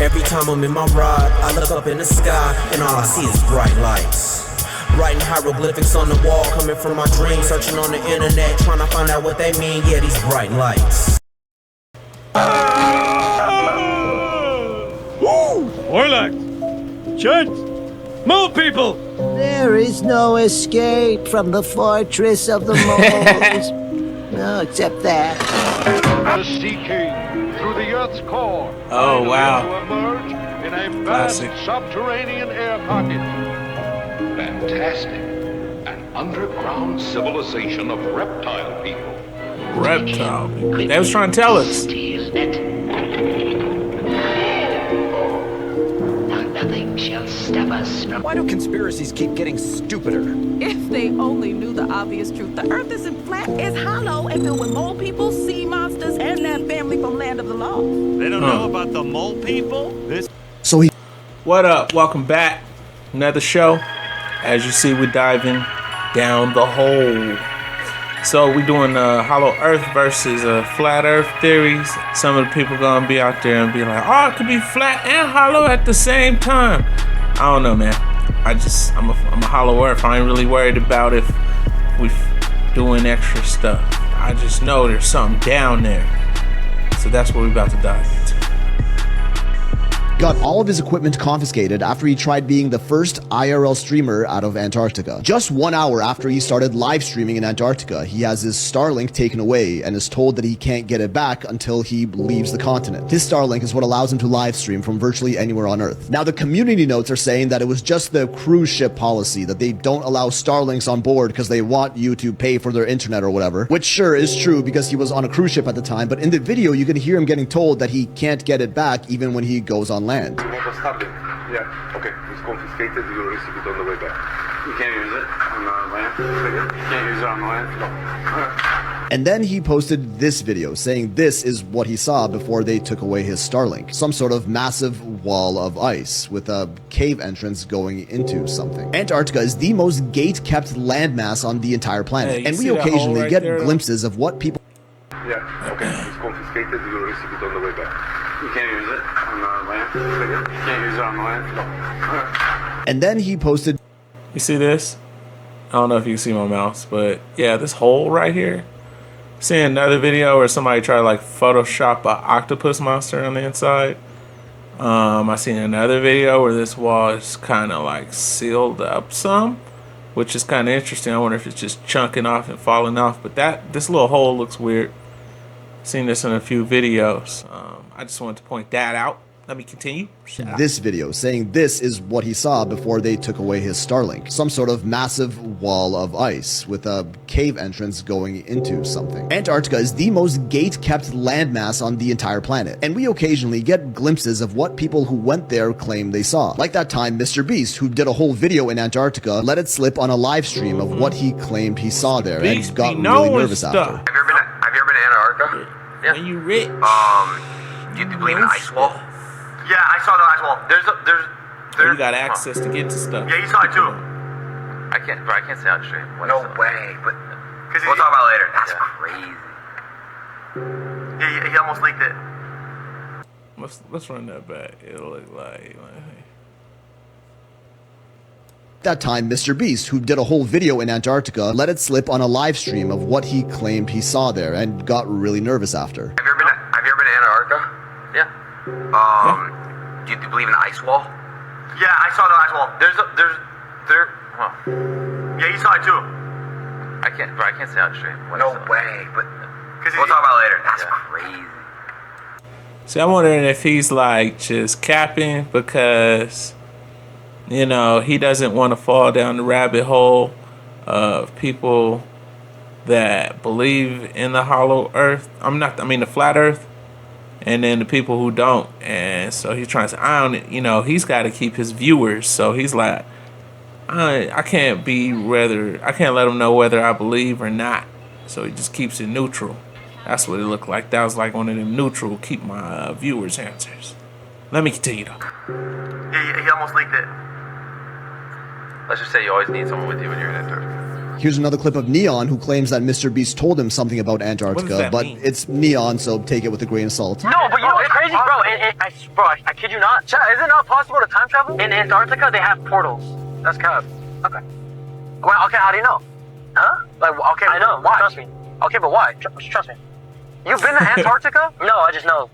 Every time I'm in my ride, I look up in the sky, and all I see is bright lights. Writing hieroglyphics on the wall, coming from my dreams, searching on the internet, trying to find out what they mean. Yeah, these bright lights. Orlac! Chant! Move, people! There is no escape from the fortress of the moles. No, except that. The Sea King, through the Earth's core. Oh, wow. To emerge in a Classic. vast subterranean air pocket. Fantastic. An underground civilization of reptile people. Reptile. They was trying to tell us. Nothing shall stop us from... Why do conspiracies keep getting stupider? If they only knew the obvious truth. The earth isn't flat, it's hollow and filled with mole people, sea monsters, and that family from Land of the Lost. They don't know about the mole people? What up? Welcome back. Another show. As you see, we're diving down the hole. So we're doing Hollow Earth versus Flat Earth theories. Some of the people gonna be out there and be like, oh, it could be flat and hollow at the same time. I don't know, man. I'm a Hollow Earth. I ain't really worried about if we doing extra stuff. I just know there's something down there. So that's what we're about to dive into. Got all of his equipment confiscated after he tried being the first IRL streamer out of Antarctica. Just 1 hour after he started live streaming in Antarctica, he has his Starlink taken away and is told that he can't get it back until he leaves the continent. His Starlink is what allows him to live stream from virtually anywhere on Earth. Now, the community notes are saying that it was just the cruise ship policy, that they don't allow Starlinks on board because they want you to pay for their internet or whatever, which sure is true because he was on a cruise ship at the time, but in the video you can hear him getting told that he can't get it back even when he goes on land. Yeah, okay, it's confiscated, you'll receive it on the way back. You can't use it on the land? You can't use it on the land? No. And then he posted this video saying this is what he saw before they took away his Starlink. Some sort of massive wall of ice with a cave entrance going into something. Antarctica is the most gate-kept landmass on the entire planet, and we occasionally get glimpses of what people... Yeah, okay, it's confiscated, you'll receive it on the way back. You can't use it on the land? You can't use it on the land? No. And then he posted... You see this? I don't know if you can see my mouse, but yeah, this hole right here. Seeing another video where somebody tried to like Photoshop an octopus monster on the inside. I seen another video where this wall is kind of like sealed up some, which is kind of interesting. I wonder if it's just chunking off and falling off, but this little hole looks weird. Seen this in a few videos. I just wanted to point that out. Let me continue. This video saying this is what he saw before they took away his Starlink. Some sort of massive wall of ice with a cave entrance going into something. Antarctica is the most gate-kept landmass on the entire planet, and we occasionally get glimpses of what people who went there claim they saw. Like that time Mr. Beast, who did a whole video in Antarctica, let it slip on a live stream of what he claimed he saw there and got really nervous after. Have you ever been to Antarctica? Yeah. When you rich. Do you believe in ice wall? Yeah, I saw the ice wall. You got access to get to stuff. Yeah, you saw it too. I can't say on stream. No way, but we'll talk about it later. That's crazy. Yeah, he almost leaked it. Let's run that back. It'll look like That time Mr. Beast, who did a whole video in Antarctica, let it slip on a live stream of what he claimed he saw there and got really nervous after. Have you ever been to Antarctica? Yeah. Do you believe in ice wall? Yeah, I saw the ice wall. Yeah, you saw it too. I can't say on stream. No way, but we'll talk about it later. That's crazy. See, I'm wondering if he's like just capping because, you know, he doesn't want to fall down the rabbit hole of people that believe in the hollow earth. The flat earth. And then the people who don't. And so he's trying to say, he's got to keep his viewers. So he's like, I can't let them know whether I believe or not. So he just keeps it neutral. That's what it looked like. That was like one of them neutral, keep my viewers' answers. Let me continue though. Yeah, he almost leaked it. Let's just say you always need someone with you when you're in Antarctica. Here's another clip of Neon, who claims that Mr. Beast told him something about Antarctica, that but mean? it's Neon, so take it with a grain of salt. No, but you know what's crazy, bro? I kid you not. Chad, is it not possible to time travel? In Antarctica, they have portals. That's kind of... Okay. Well, okay, how do you know? Huh? Like, okay, I know. Why? Trust me. Okay, but why? Trust me. You've been to Antarctica? No, I just know.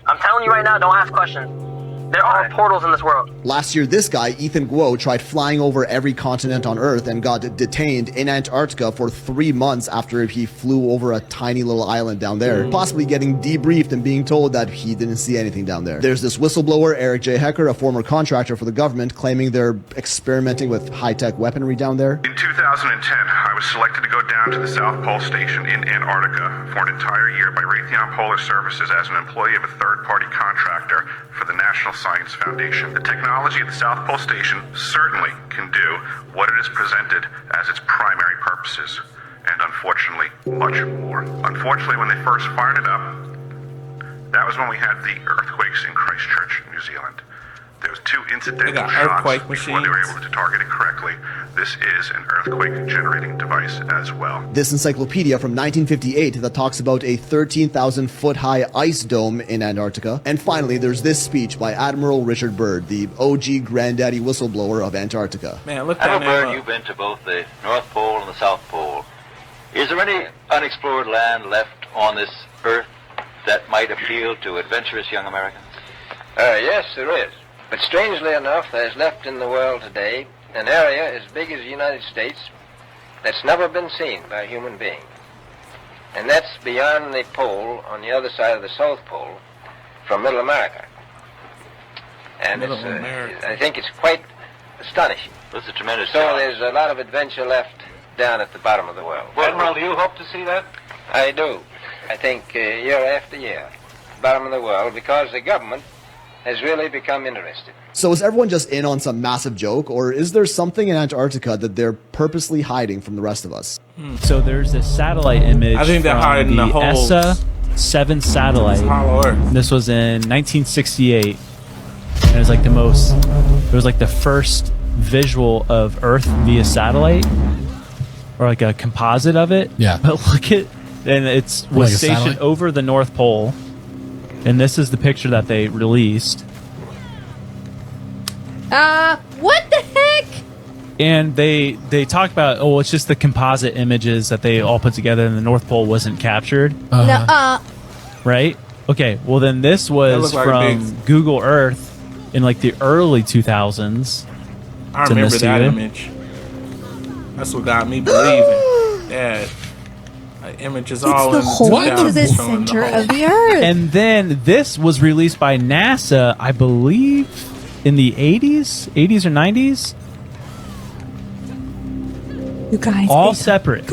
I'm telling you right now, don't ask questions. There are portals in this world. Last year, this guy, Ethan Guo, tried flying over every continent on Earth and got detained in Antarctica for 3 months after he flew over a tiny little island down there, possibly getting debriefed and being told that he didn't see anything down there. There's this whistleblower, Eric J. Hecker, a former contractor for the government, claiming they're experimenting with high-tech weaponry down there. In 2010, I was selected to go down to the South Pole Station in Antarctica for an entire year by Raytheon Polar Services as an employee of a third-party contractor for the National Science Foundation. The technology at the South Pole Station certainly can do what it is presented as its primary purposes, and unfortunately, much more. Unfortunately, when they first fired it up, that was when we had the earthquakes in Christchurch, New Zealand. There was 2 incidental shots before they were able to target it correctly. This is an earthquake-generating device as well. This encyclopedia from 1958 that talks about a 13,000-foot-high ice dome in Antarctica. And finally, there's this speech by Admiral Richard Byrd, the OG granddaddy whistleblower of Antarctica. Man, look Admiral Byrd, you've been to both the North Pole and the South Pole. Is there any unexplored land left on this Earth that might appeal to adventurous young Americans? Yes, there is. But strangely enough, there's left in the world today an area as big as the United States that's never been seen by a human being. And that's beyond the pole, on the other side of the South Pole, from Middle America. And I think it's quite astonishing. That's a tremendous So job. there's a lot of adventure left down at the bottom of the world. Admiral, do you hope to see that? I do. I think year after year, bottom of the world, because the government has really become interested. So is everyone just in on some massive joke, or is there something in Antarctica that they're purposely hiding from the rest of us? So there's this satellite image. I think they're from hiding the holes. ESA 7 satellite. Hollow Earth. This was in 1968. And it was like the first visual of Earth via satellite, or like a composite of it. Yeah. But look at, and it was Like a stationed satellite? over the North Pole. And this is the picture that they released. What the heck? And they talk about, oh, it's just the composite images that they all put together, and the North Pole wasn't captured. Right? Okay, well then this was like from Google Earth in like the early 2000s. I remember that image. That's what got me believing that image is all in the center of the Earth. And then this was released by NASA, I believe, in the 80s or 90s. You guys, all separate.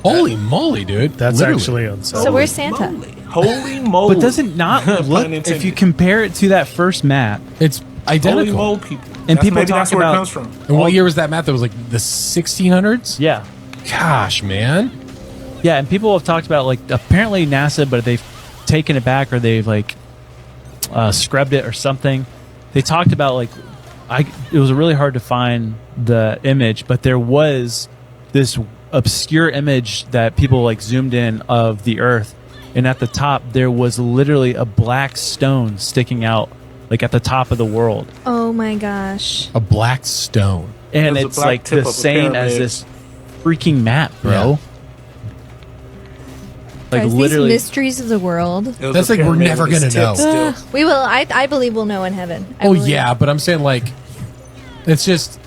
Holy moly, dude! That's Literally. actually unsettling. So where's Santa? Holy moly! But does it not look? If you compare it to that first map, it's identical. Holy mole people. And people maybe talk that's where about it comes from. And what year was that map? That was like the 1600s. Yeah. Gosh, man. Yeah, and people have talked about like apparently NASA, but they've taken it back or they've like scrubbed it or something. They talked about like it was really hard to find the image, but there was this obscure image that people like zoomed in of the Earth, and at the top there was literally a black stone sticking out like at the top of the world. Oh my gosh. A black stone. And it's like the same as this freaking map, bro. Yeah. Like Guys, literally these mysteries of the world. That's like we're never gonna know. We will. I believe we'll know in heaven. I Oh believe. yeah, but I'm saying like, it's just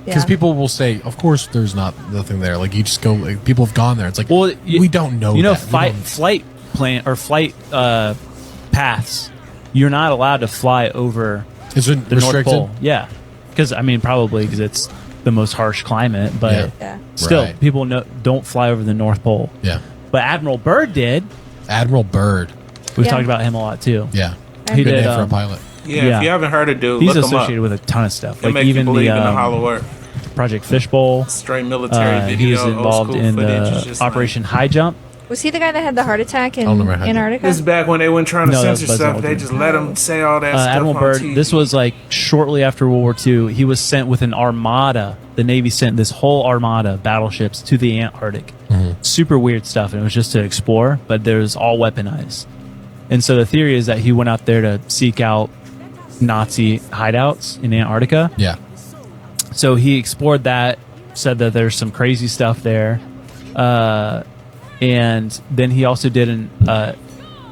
because Yeah. people will say, of course, there's nothing there. Like you just go. Like, people have gone there. It's like, well, we don't know. You know, that. We don't- flight plan or flight paths. You're not allowed to fly over Is it the North restricted? Pole. Yeah, because I mean, probably because it's the most harsh climate, but Yeah. still, Right. people don't fly over the North Pole. Yeah. But Admiral Byrd did. Admiral Byrd. We've Yeah. talked about him a lot too. Yeah. He Good did name for a pilot. Yeah, if you haven't heard of dude, he's look him up. associated with a ton of stuff. It Like make you even believe the in the Hollow Earth. Project Fishbowl. Straight military video, He's old involved school in footage. It's the just Operation High Jump. Was he the guy that had the heart attack in don't remember how- Antarctica? This is back when they weren't trying to No, that was censor Buzz stuff. They Aldrin. just let them say all that stuff Admiral on Byrd, TV. this was like shortly after World War II. He was sent with an armada. The Navy sent this whole armada of battleships to the Antarctic. Super weird stuff. And it was just to explore, but it was all weaponized. And so the theory is that he went out there to seek out Nazi hideouts in Antarctica. Yeah. So he explored that, said that there's some crazy stuff there. And then he also did an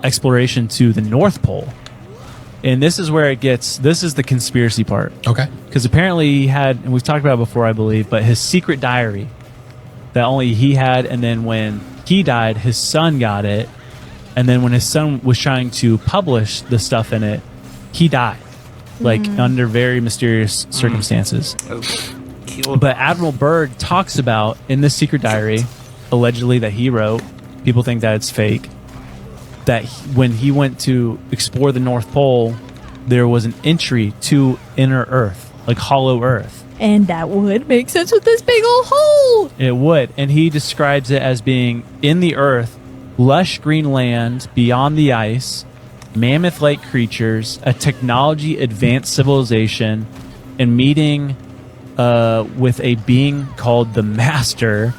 exploration to the North Pole. And this is where this is the conspiracy part. Okay. Because apparently he had, and we've talked about it before, I believe, but his secret diary that only he had. And then when he died, his son got it. And then when his son was trying to publish the stuff in it, he died. Like under very mysterious circumstances. But Admiral Byrd talks about in this secret diary, allegedly that he wrote, people think that it's fake, that when he went to explore the North Pole, there was an entry to inner Earth, like hollow Earth. And that would make sense with this big old hole. It would. And he describes it as being in the Earth, lush green land beyond the ice, mammoth-like creatures, a technology-advanced civilization, and meeting with a being called the Master,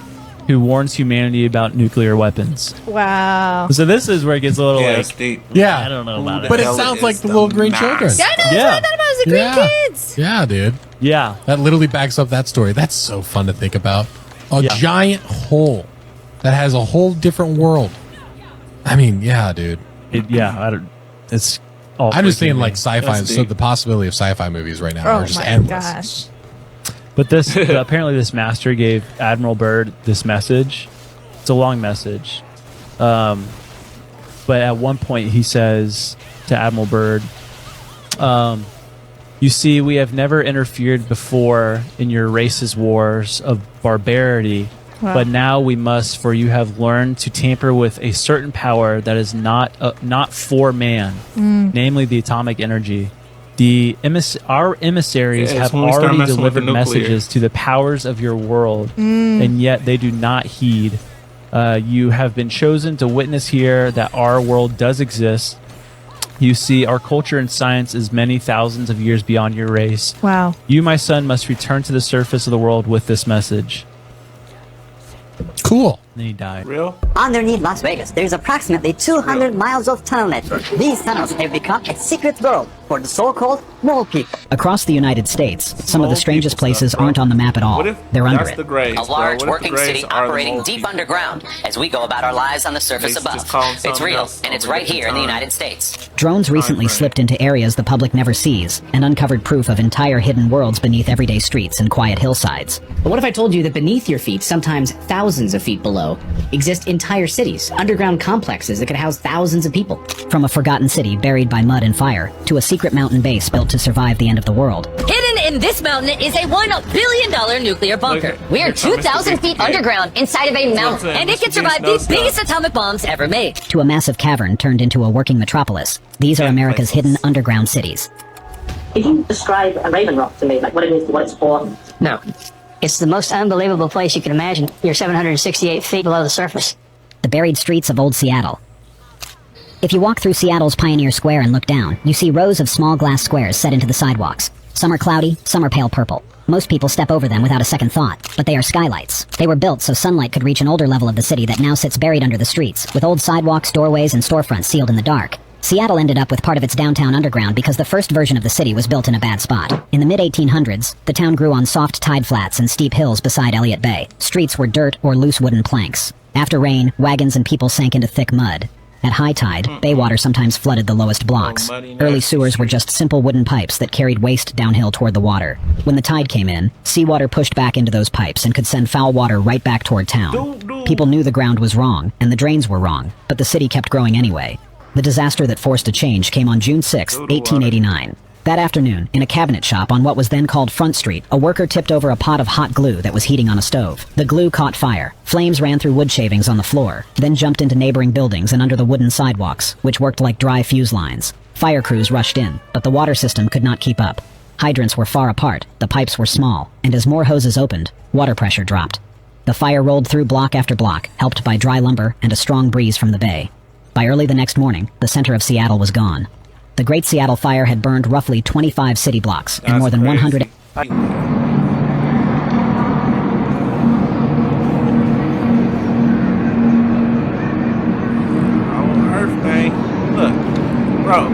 who warns humanity about nuclear weapons. Wow. So this is where it gets a little Yeah, like, it's deep. Yeah. I don't know about it. But it sounds like the little green children. Yeah, I know. That's what I thought about. It was the green kids. Yeah, dude. Yeah. That literally backs up that story. That's so fun to think about. A giant hole that has a whole different world. I mean, yeah, dude. It's all I'm just thinking freaking like me. sci-fi. That's So deep. the possibility of sci-fi movies right now Oh are just my endless. gosh. But this apparently this master gave Admiral Byrd this message. It's a long message. But at one point he says to Admiral Byrd, you see, we have never interfered before in your race's wars of barbarity, Wow. but now we must, for you have learned to tamper with a certain power that is not for man, namely the atomic energy. Our emissaries Yeah, it's have when we start already messing with the delivered nuclear. messages to the powers of your world, and yet they do not heed. You have been chosen to witness here that our world does exist. You see, our culture and science is many thousands of years beyond your race. Wow. You, my son, must return to the surface of the world with this message. Cool. And then he died. Real? Underneath Las Vegas, there's approximately 200 miles of tunnel network. These tunnels have become a secret world for the so-called mole people. Across the United States, some of the strangest places aren't on the map at all. They're under it. A large working city operating deep underground as we go about our lives on the surface above. It's real, and it's right here in the United States. Drones recently slipped into areas the public never sees and uncovered proof of entire hidden worlds beneath everyday streets and quiet hillsides. But what if I told you that beneath your feet, sometimes thousands of feet below, exist entire cities, underground complexes that could house thousands of people? From a forgotten city buried by mud and fire to a secret mountain base built to survive the end of the world. Hidden in this mountain is a $1 billion nuclear bunker. We're 2,000 feet underground inside of a mountain, and it can survive the biggest atomic bombs ever made. To a massive cavern turned into a working metropolis. These are America's hidden underground cities. Could you describe a Raven Rock to me, like what it is, what it's for? No. It's the most unbelievable place you can imagine. You're 768 feet below the surface. The buried streets of old Seattle. If you walk through Seattle's Pioneer Square and look down, you see rows of small glass squares set into the sidewalks. Some are cloudy, some are pale purple. Most people step over them without a second thought, but they are skylights. They were built so sunlight could reach an older level of the city that now sits buried under the streets, with old sidewalks, doorways, and storefronts sealed in the dark. Seattle ended up with part of its downtown underground because the first version of the city was built in a bad spot. In the mid-1800s, the town grew on soft tide flats and steep hills beside Elliott Bay. Streets were dirt or loose wooden planks. After rain, wagons and people sank into thick mud. At high tide, bay water sometimes flooded the lowest blocks. Early sewers were just simple wooden pipes that carried waste downhill toward the water. When the tide came in, seawater pushed back into those pipes and could send foul water right back toward town. People knew the ground was wrong, and the drains were wrong, but the city kept growing anyway. The disaster that forced a change came on June 6, 1889. That afternoon, in a cabinet shop on what was then called Front Street, a worker tipped over a pot of hot glue that was heating on a stove. The glue caught fire. Flames ran through wood shavings on the floor, then jumped into neighboring buildings and under the wooden sidewalks, which worked like dry fuse lines. Fire crews rushed in, but the water system could not keep up. Hydrants were far apart, the pipes were small, and as more hoses opened, water pressure dropped. The fire rolled through block after block, helped by dry lumber and a strong breeze from the bay. By early the next morning, the center of Seattle was gone. The Great Seattle Fire had burned roughly 25 city blocks and more than 100... Bro,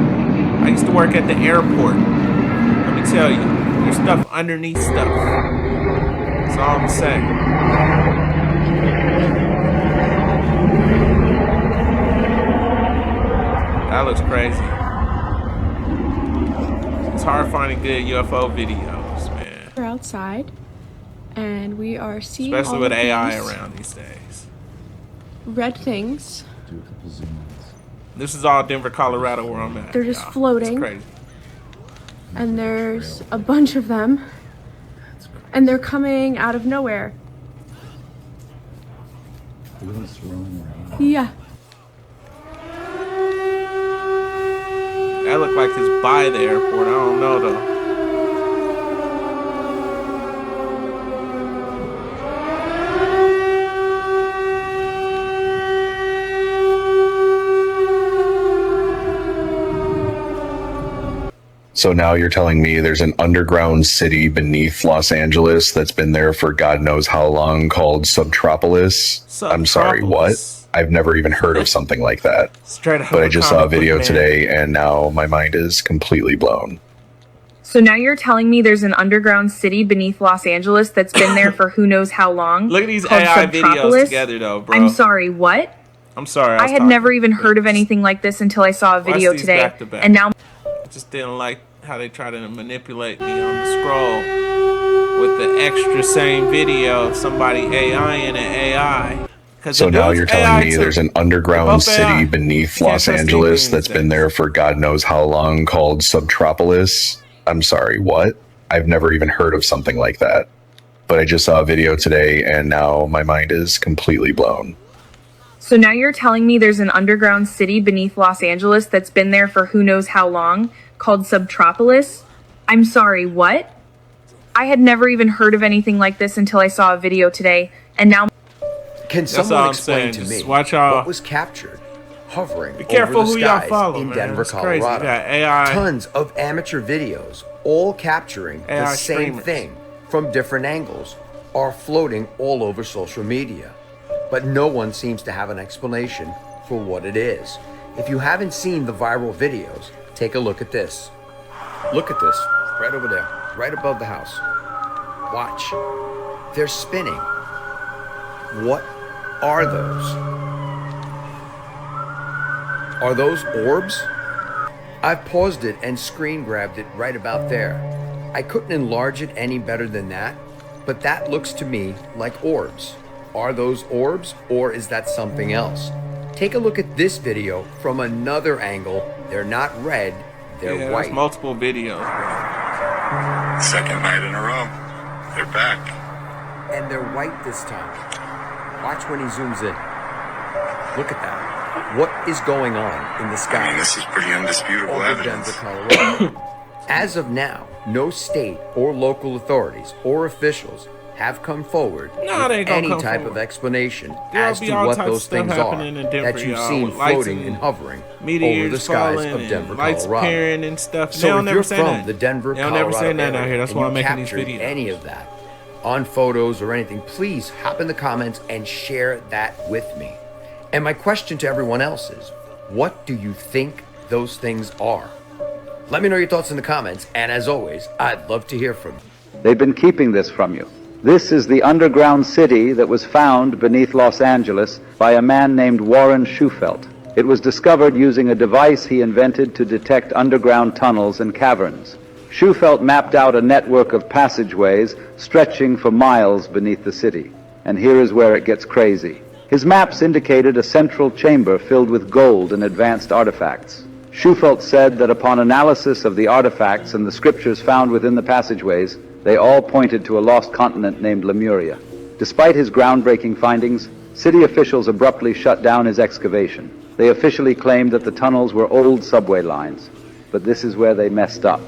I used to work at the airport. Let me tell you, there's stuff underneath stuff. That's all I'm saying. That looks crazy. It's hard finding good UFO videos, man. We're outside, and we are seeing especially all with of AI these around these days. red things. Do a couple zoom ins. This is all Denver, Colorado, where I'm at. They're just y'all. floating. It's crazy. And there's a bunch of them. And they're coming out of nowhere. Look at us rolling around. Yeah. That looked like it's by the airport. I don't know though. So now you're telling me there's an underground city beneath Los Angeles that's been there for God knows how long called Subtropolis? I'm sorry, what? I've never even heard of something like that. But I just saw a video today and now my mind is completely blown. So now you're telling me there's an underground city beneath Los Angeles that's been there for who knows how long? Look at these called AI videos Subtropolis? together though, bro. I'm sorry, what? I'm sorry. I had never even heard of anything like this until I saw a video these today. back to back. And now I just didn't like how they try to manipulate me on the scroll with the extra same video of somebody AI in an AI. So now you're telling me there's an underground city beneath Los Angeles that's been there for God knows how long called Subtropolis? I'm sorry, what? I've never even heard of something like that. But I just saw a video today and now my mind is completely blown. So now you're telling me there's an underground city beneath Los Angeles that's been there for who knows how long, called Subtropolis? I'm sorry, what? I had never even heard of anything like this until I saw a video today, and now... Can someone explain to me what was captured hovering Be careful over the who y'all skies follow, in man. Denver, It's crazy. Colorado? You got AI Tons of amateur videos, all capturing the AI same streamers. thing from different angles, are floating all over social media. But no one seems to have an explanation for what it is. If you haven't seen the viral videos, take a look at this. Look at this, right over there, right above the house. Watch. They're spinning. What are those? Are those orbs? I've paused it and screen grabbed it right about there. I couldn't enlarge it any better than that, but that looks to me like orbs. Are those orbs, or is that something else? Take a look at this video from another angle. They're not red, they're white. There's multiple videos. Second night in a row. They're back. And they're white this time. Watch when he zooms in. Look at that. What is going on in the sky? I mean, this is pretty undisputable over evidence. Denver, Colorado. As of now, no state or local authorities or officials have come forward No, they with ain't gonna any come type forward. of explanation There'll as be to all what types of those stuff things are happening in Denver, that you've y'all, seen with lights floating and and hovering meteors over the skies falling of and Denver, lights Colorado. appearing and stuff. They So don't if never you're say from that. the Denver, They don't Colorado never say nothing area out here. That's and why you I'm making these captured videos. any of that on photos or anything, please hop in the comments and share that with me. And my question to everyone else is, what do you think those things are? Let me know your thoughts in the comments, and as always, I'd love to hear from you. They've been keeping this from you. This is the underground city that was found beneath Los Angeles by a man named Warren Shufelt. It was discovered using a device he invented to detect underground tunnels and caverns. Shufelt mapped out a network of passageways stretching for miles beneath the city. And here is where it gets crazy. His maps indicated a central chamber filled with gold and advanced artifacts. Shufelt said that upon analysis of the artifacts and the scriptures found within the passageways, they all pointed to a lost continent named Lemuria. Despite his groundbreaking findings, city officials abruptly shut down his excavation. They officially claimed that the tunnels were old subway lines. But this is where they messed up.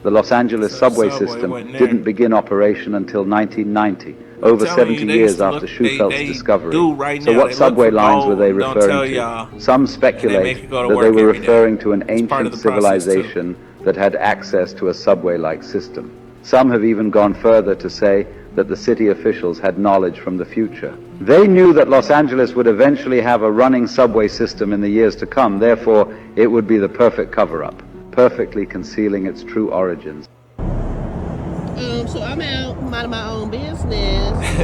The Los Angeles subway system didn't begin operation until 1990, over telling 70 you, they years used to after look- Schufeldt's they discovery. do right So now. what They subway look for lines were they gold, don't tell referring y'all. to? Some make speculate you go to that they work were every day. referring to an It's part of ancient the process, too. civilization that had access to a subway-like system. Some have even gone further to say that the city officials had knowledge from the future. They knew that Los Angeles would eventually have a running subway system in the years to come. Therefore, it would be the perfect cover-up, perfectly concealing its true origins. So I'm out minding my own business.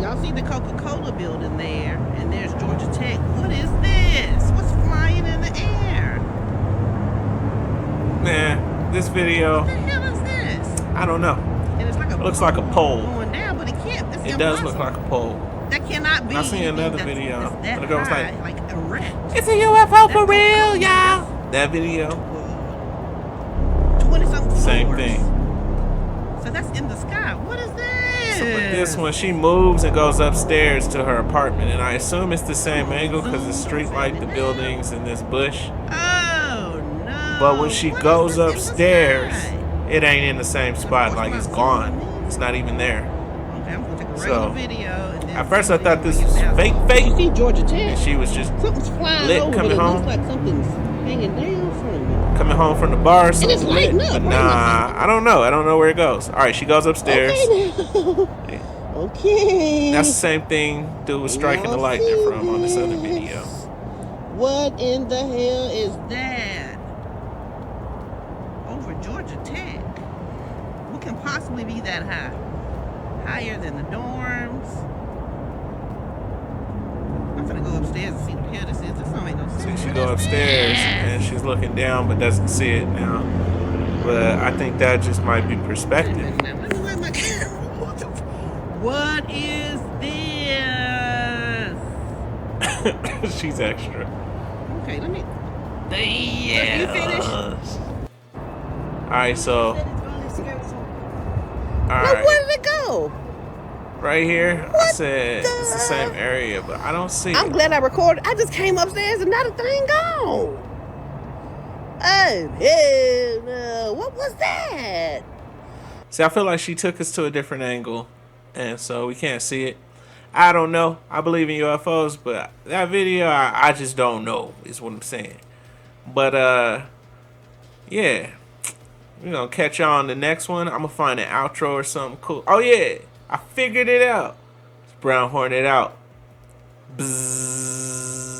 Y'all see the Coca-Cola building there, and there's Georgia Tech. What is this? What's flying in the air? Man, this video. What the hell is this? I don't know. And it's like a It looks like a pole. going down, but it can't. It's It does impossible. look like a pole. That cannot be. I seen anything another that's- video. that's that And the girl was high, like, erect. "It's a UFO for real, y'all." That video. 20-something Same floors. thing. So that's in the sky. What is this? So, but this one, she moves and goes upstairs to her apartment, and I assume it's the same angle because the street light, the buildings, and this bush. Oh no! But when she goes upstairs, it ain't in the same spot. Like it's gone. It's not even there. Okay, I'm gonna take a regular So video. And then at first I thought this was fake. You see Georgia Tech? And she was just Something's flying lit over, coming but it home. looks like something's hanging down from it. Coming home from the bar, or something it's lighting lit. up, But right? nah, I don't know. I don't know where it goes. All right, she goes upstairs. Okay. Okay. That's the same thing dude was striking the lightning from on this other video. What in the hell is that? Over Georgia Tech. What can possibly be that high? Higher than the dorms? I'm gonna go upstairs and see what the hell this is. This don't make no sense. See, she go upstairs and she's looking down but doesn't see it now. But I think that just might be perspective. Let me wait my camera. What is this? She's extra. Okay, let me. Yeah. You finished? Alright, so. No, Alright. where did it go? Right here, I said it's the same area, but I don't see I'm it. glad I recorded. I just came upstairs and not a thing gone. Oh, hell no. What was that? See, I feel like she took us to a different angle, and so we can't see it. I don't know. I believe in UFOs, but that video, I just don't know, is what I'm saying. But, yeah. We're going to catch y'all on the next one. I'm going to find an outro or something cool. Oh, yeah. I figured it out. It's Brown Hornet out. Bzzz.